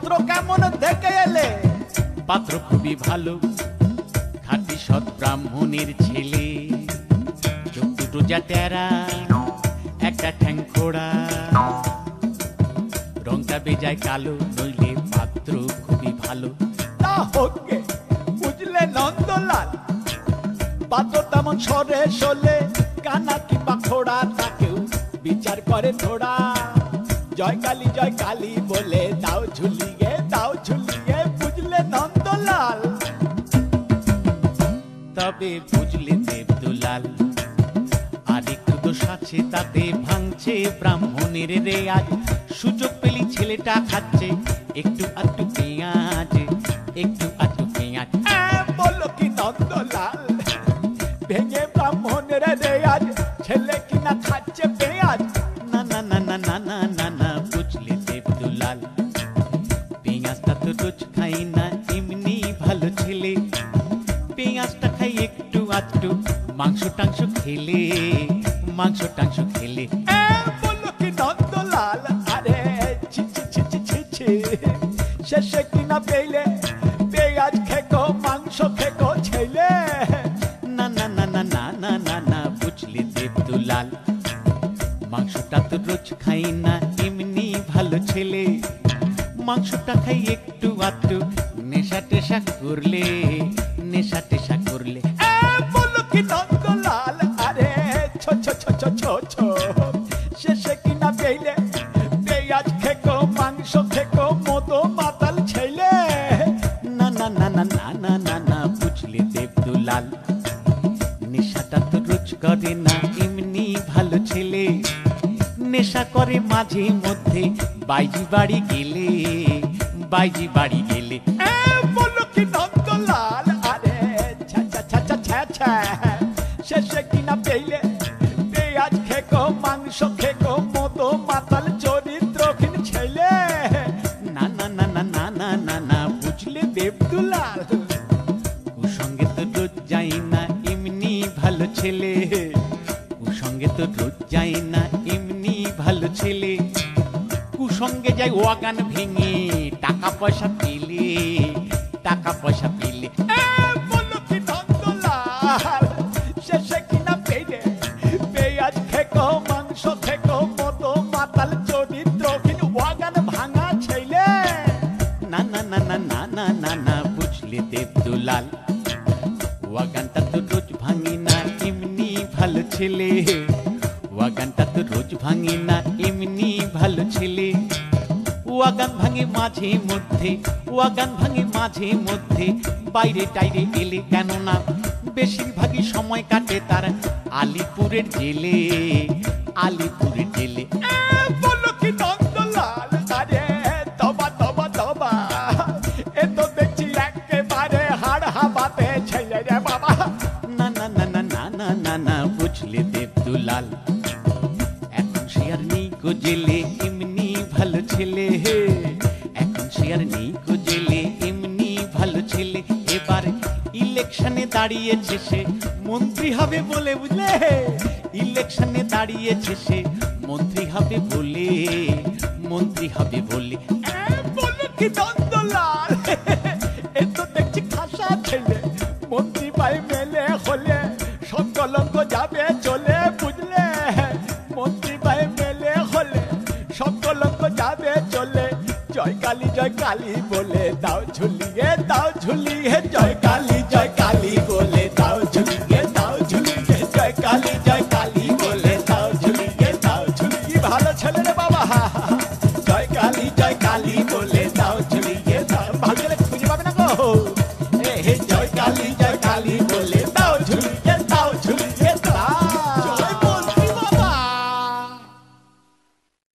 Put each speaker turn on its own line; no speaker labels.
পাত্র কেমন দেখে এলে?
পাত্র খুবই ভালো, খাঁটি সৎ ব্রাহ্মণের ছেলে। চোখ দুটো যা টেরা, একটা ঠ্যাং খোড়া, রংটা বেজায় কালো, নইলে পাত্র খুবই ভালো।
তা হোকে, বুঝলে নন্দলাল, পাত্র তেমন সরে সলে, কানা কিংবা খোড়া তাকেও বিচার করে থোড়া। জয় কালী বলে দাও ঝুলিয়ে, দাও ঝুলিয়ে, বুঝলে নন্দলাল।
তবে বুঝলে দেবদুলাল, আর একটু দোষ আছে তাতে, ভাঙছে ব্রাহ্মণের রেয়াজ। সুযোগ পেলি ছেলেটা খাচ্ছে একটু আধটু পেঁয়াজ, একটু আধটু পেঁয়াজ।
বলো কি নন্দলাল, ভেঙে ব্রাহ্মণের রেয়াজ, ছেলে কিনা খাচ্ছে পেঁয়াজ?
না না না না না না না না, বুঝলে দেবদুলাল, পেঁয়াজটা তো রোজ খাই না, এমনি ভালো ছেলে। পেঁয়াজটা খাই একটু আধটু, মাংস টাংস খেলে, মাংস টাংস খেলে।
বলো কি নন্দলাল, আরে ছি ছি ছি ছি ছি ছি, শেষে কিনা পেলে পেঁয়াজ খেকো, মাংস খেকো ছেলে।
না না না না না না না না, বুঝলে দেবদুলাল, মাংসটা তো রোজ খাই না, এমনি ভালো ছেলে। মাংসটা খাই একটু আধটু, নেশা টেশা করলে, নেশা টেশা করলে।
বলো কি নন্দলাল, আরে ছো ছো ছো ছো ছো ছো, শেষে কিনা পেলে পেঁয়াজ খেকো, মাংস খেকো, মতো মাতাল ছেলে।
না না না না না না না না, বুঝলে দেবদুলাল, নেশাটা তো রোজ করে না, এমনি ভালো ছেলে। নেশা করে মাঝে মধ্যে, বাইজি বাড়ি গেলে, বাইজি বাড়ি গেলে।
বলো কি নন্দলাল, আরে ছ্যা ছ্যা ছ্যা ছ্যা ছ্যা ছ্যা, শেষে কিনা পেলে পেঁয়াজ খেকো, মাংস খেকো, মতো মাতাল চরিত্রহীন ছেলে।
না না না না না না না না, বুঝলে দেবদুলাল, কুসঙ্গে তো রোজ যাই না, এমনি ভালো ছেলে। কুসঙ্গে তো রোজ যাই না, এমনি ভালো ছেলে। কুসঙ্গে যাই ওয়াগান ভেঙে, টাকা পয়সা পেলে, টাকা পয়সা পেলে।
বলো কি নন্দলাল, শেষে কিনা পেলে পেঁয়াজ খেকো, মাংস খেকো, মতো মাতাল চরিত্রহীন ওয়াগান ভাঙা ছেলে।
না না না না না না না না, বুঝলে দেবদুলাল, ওয়াগানটা তো রোজ ভাঙি না, এমনি ভালো ছেলে। ওয়াগানটা তো রোজ ভাঙি না, এমনি ভালো ছেলে। ওয়াগান ভাঙে মাঝে মধ্যে, ওয়াগান ভাঙে মাঝে মধ্যে, বাইরে টাইরে এলে, কেননা বেশিরভাগই সময় কাটে তার আলিপুরের জেলে, আলিপুরের জেলে।
বলো কি নন্দলাল, আরে তবা তবা তবা, এ তো দেখছি একেবারে হাড় হাবাতে ছেলে রে বাবা।
না না না না না না না না, বুঝলে দেবদুলাল, এখন সে আর নেই গো জেলে, এমনি ভালো ছেলে। এখন সে আর নেই গো জেলে, এমনি ভালো ছেলে। এবার ইলেকশনে দাঁড়িয়েছে সে, মন্ত্রী হবে বলে, বুঝলে, ইলেকশনে দাঁড়িয়েছে সে, মন্ত্রী হবে বলে, মন্ত্রী হবে বলে।
বলো কি নন্দলাল, এ তো দেখছি খাসা ছেলে, মন্ত্রী পাই মেলে হলে সব কলঙ্ক যাবে চলে, বুঝলে, মন্ত্রী পাই মেলে হলে সব কলঙ্ক যাবে চলে। জয় কালী বলে দাও ঝুলিয়ে, দাও ঝুলিয়ে, জয় কালী বলে